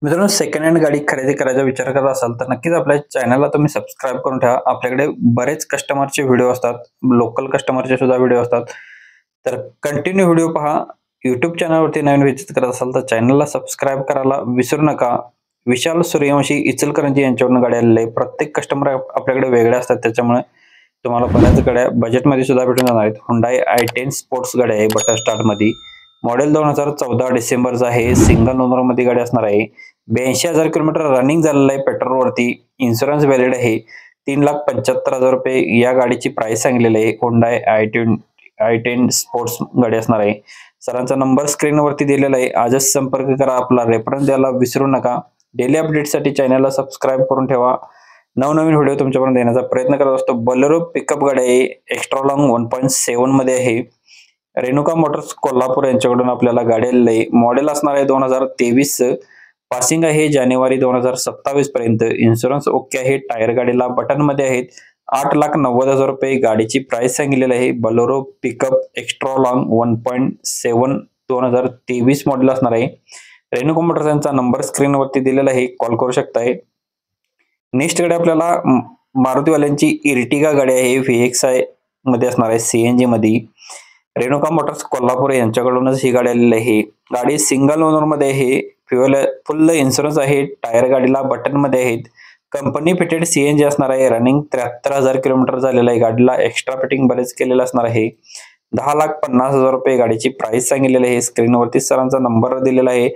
मित्रांनो, second hand गाडी खरेदी करायचा विचार करत असाल तर नक्कीच आपल्या चॅनलला तुम्ही सबस्क्राईब करून ठेवा. आपल्याकडे बरेच कस्टमरचे व्हिडिओ असतात, लोकल कस्टमरचे सुद्धा व्हिडिओ असतात. तर कंटिन्यू व्हिडिओ पहा. YouTube चॅनलवरती नवीन व्हिजिट करत असाल तर चॅनलला सबस्क्राईब करायला विसरू नका. विशाल सूर्यवंशी इचलकरंजी यांच्याकडून गाडी आलेली आहे. प्रत्येक कस्टमर आपल्याकडे वेगळे असतात, त्याच्यामुळे तुम्हाला बऱ्याच गाड्या बजेटमध्ये सुद्धा भेटून जाणार आहेत. Hyundai i10 स्पोर्ट्स गाडी आहे बटर स्टार्ट मध्ये. मॉडेल 2014 डिसेंबरचा आहे. सिंगल ओनर मध्ये गाडी असणार आहे. 82,000 किलोमीटर रनिंग झालेलं आहे पेट्रोलवरती. इन्शुरन्स व्हॅलिड आहे. 3,75,000 रुपये या गाडीची प्राइस सांगितलेली आहे. Hyundai i10 स्पोर्ट्स गाडी असणार आहे. सरांचा नंबर स्क्रीनवरती दिलेला आहे. आजच संपर्क करा. आपला रेफरन्स द्यायला विसरू नका. डेली अपडेटसाठी चॅनलला सबस्क्राईब करून ठेवा. नवनवीन व्हिडिओ तुमच्यापर्यंत देण्याचा प्रयत्न करत असतो. बोलेरो पिकअप गाडी आहे. एक्स्ट्रा लॉंग 1.7 मध्ये आहे. रेणुका मोटर्स कोल्हापूर यांच्याकडून आपल्याला गाडी आलेली आहे. मॉडेल असणार आहे 2023. पासिंग आहे जानेवारी 2027 पर्यंत. इन्शुरन्स ओके आहे. टायर गाडीला बटन मध्ये आहेत. 8,90,000 रुपये गाडीची प्राइस सांगितलेली आहे. Bolero pickup extra long 1.7 2023 model असणार आहे. रेणुका मोटर्स यांचा नंबर स्क्रीनवरती दिलेला आहे, कॉल करू शकताय. नेक्स्ट गाडी आपल्याला मारुतीवाल्यांची इर्टिगा गाडी आहे. VXI मध्ये असणार आहे, CNG मध्ये. रेणुका मोटर्स कोल्हापूर यांच्याकडूनच ही गाडी आलेली आहे. गाडी सिंगल ओनर मध्ये आहे. फुल इन्शुरन्स आहे. टायर गाडीला बटन मध्ये आहेत. कंपनी फिटेड CNG असणार आहे. रनिंग 73,000 किलोमीटर झालेला आहे. गाडीला एक्स्ट्रा फिटिंग बरेच केलेलं असणार आहे. 10,50,000 रुपये गाडीची प्राइस सांगितलेली आहे. स्क्रीनवरती सरांचा नंबर दिलेला आहे.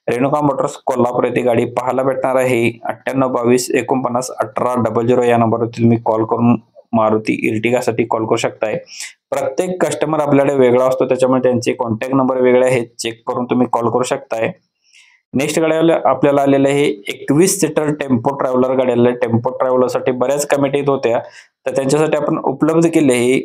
रेणुका मोटर्स कोल्हापूर येथे गाडी पाहायला भेटणार आहे. 9822491800 या नंबरवरती तुम्ही कॉल करून मारुती इर्टिगासाठी कॉल करू शकताय. प्रत्येक कस्टमर आपल्याकडे वेगळा असतो, त्याच्यामुळे त्यांचे कॉन्टॅक्ट नंबर वेगळे आहेत. चेक करून तुम्ही कॉल करू शकताय. नेक्स्ट गाडी आपल्याला आलेलं आहे 21 सीटर टेम्पो ट्रॅव्हलर गाडी आलेली आहे. टेम्पो ट्रॅव्हलर साठी बऱ्याच कमिटी होत्या, तर त्यांच्यासाठी आपण उपलब्ध केले आहे.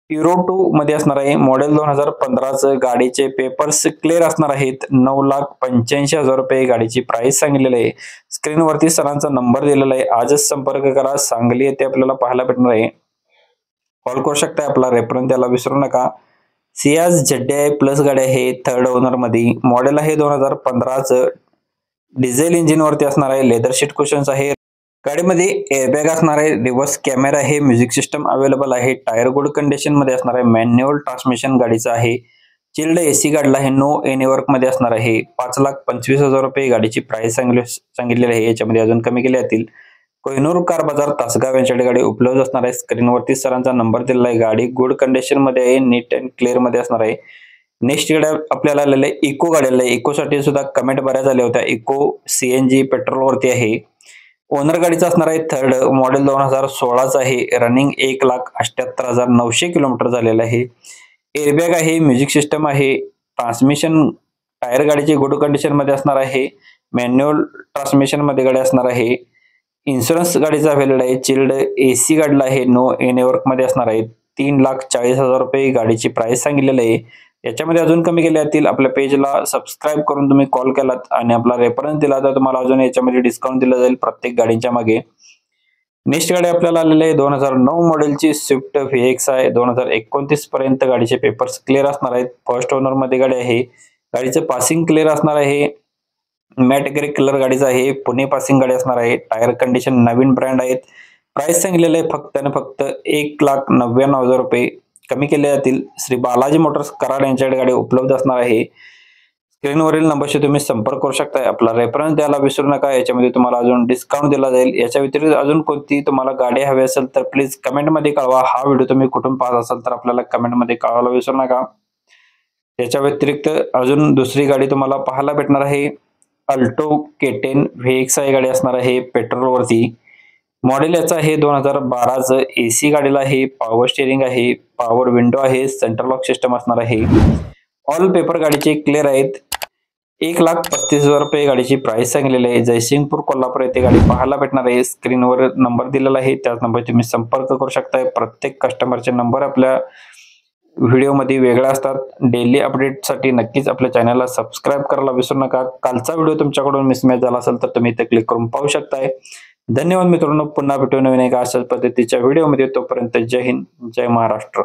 Euro 2 मध्ये असणार आहे. मॉडेल 2015 गाडीचे पेपर्स क्लिअर असणार आहेत. 9,85,000 रुपये गाडीची प्राइस सांगितलेली आहे. स्क्रीनवरती सरांचा नंबर दिलेला आहे. आजच संपर्क करा. सांगली येथे आपल्याला पाहायला भेटणार आहे. कॉल करू शकता. आपला रेफरन्स द्यायला विसरू नका. सियाज ZDI प्लस गाडी आहे. थर्ड ओनर मध्ये. मॉडेल आहे 2015. डिझेल इंजिन वरती असणार आहे. लेदर सीट कुशन्स आहे. गाडीमध्ये एअरबॅग असणार आहे. रिव्हर्स कॅमेरा आहे. म्युझिक सिस्टम अवेलेबल आहे. टायर गुड कंडिशन मध्ये असणार आहे. मॅन्युअल ट्रान्समिशन गाडीचं आहे. चिल्ड AC गाडीला आहे. नो एनी वर्क मध्ये असणार आहे. 5,25,000 रुपये गाडीची प्राइस सांगितलेली आहे. याच्यामध्ये अजून कमी केले जातील. कोहिनूर कार बाजार तासगाव यांच्याकडे गाडी उपलब्ध असणार आहे. स्क्रीनवरती सरांचा नंबर दिलेला आहे. गाडी गुड कंडिशन मध्ये आहे. नीट अँड क्लिअर मध्ये असणार आहे. नेक्स्ट गाडी आपल्याला आलेलं आहे इको गाडी आलेली आहे. इको साठी सुद्धा कमेंट बऱ्याच आल्या होत्या. इको CNG पेट्रोल वरती आहे. ओनर गाडीचा असणार आहे. थर्ड मॉडेल 2016 आहे. रनिंग 1,78,900 किलोमीटर झालेला आहे. एअरबॅग आहे. म्युझिक सिस्टम आहे. ट्रान्समिशन टायर गाडीची गुड कंडिशन मध्ये असणार आहे. मॅन्युअल ट्रान्समिशन मध्ये गाडी असणार आहे. इन्शुरन्स गाडीचा व्हॅलिड आहे. चिल्ड AC गाडीला आहे. नो एनी वर्क मध्ये असणार आहे. 3,40,000 रुपये गाडीची प्राइस सांगितलेली आहे. याच्यामध्ये अजून कमी केले जातील. आपल्या पेजला सबस्क्राईब करून तुम्ही कॉल केलात आणि आपला रेफरन्स दिला तर तुम्हाला अजून याच्यामध्ये डिस्काउंट दिला जाईल प्रत्येक गाडीच्या मागे. नेक्स्ट गाडी आपल्याला आलेली आहे 2009 मॉडेलची स्विफ्ट VXI. 2029 पर्यंत गाडीचे पेपर्स क्लिअर असणार आहेत. फर्स्ट ओनर मध्ये गाडी आहे. गाडीचं पासिंग क्लिअर असणार आहे. मॅट ग्रे कलर गाडीचा आहे. पुणे पासिंग गाडी असणार आहे. टायर कंडिशन नवीन ब्रँड आहेत. प्राइस सांगितलेलं आहे फक्त आणि फक्त 1,99,000 रुपये. कमी केले जातील. श्री बालाजी मोटर्स कराड यांच्याकडे गाडी उपलब्ध असणार आहे. स्क्रीनवरील नंबरशी तुम्ही संपर्क करू शकता. आपला रेफरन्स द्यायला विसरू नका. याच्यामध्ये तुम्हाला अजून डिस्काउंट दिला जाईल. याच्या व्यतिरिक्त अजून कोणती तुम्हाला गाडी हवी असेल तर प्लीज कमेंट मध्ये कळवा. हा व्हिडिओ तुम्ही कुठून पाहत असाल तर आपल्याला कमेंट मध्ये कळवायला विसरू नका. याच्या व्यतिरिक्त अजून दुसरी गाडी तुम्हाला पाहायला भेटणार आहे. अल्टो K10 VXI गाडी असणार आहे पेट्रोल वरती. मॉडेल याचा आहे 2012. AC गाडीला आहे. पॉवर स्टिअरिंग आहे. पॉवर विंडो आहे. सेंट्रल लॉक सिस्टम असणार आहे. ऑल पेपर गाडीचे क्लिअर आहेत. 1,35,000 रुपये गाडीची प्राइस सांगितलेली आहे. जयसिंगपूर कोल्हापूर येथे गाडी पाहायला भेटणार आहे. स्क्रीनवर नंबर दिलेला आहे. त्याच नंबर तुम्ही संपर्क करू शकताय. प्रत्येक कस्टमरचे नंबर आपल्या व्हिडिओमध्ये वेगळा असतात. डेली अपडेटसाठी नक्कीच आपल्या चॅनलला सबस्क्राईब करायला विसरू नका. कालचा व्हिडिओ तुमच्याकडून मिसमॅच झाला असेल तर तुम्ही इथे क्लिक करून पाहू शकताय. धन्यवाद मित्रांनो. पुन्हा भेटू नवीन एका अशाच पद्धतीच्या व्हिडिओमध्ये. तोपर्यंत जय हिंद, जय महाराष्ट्र.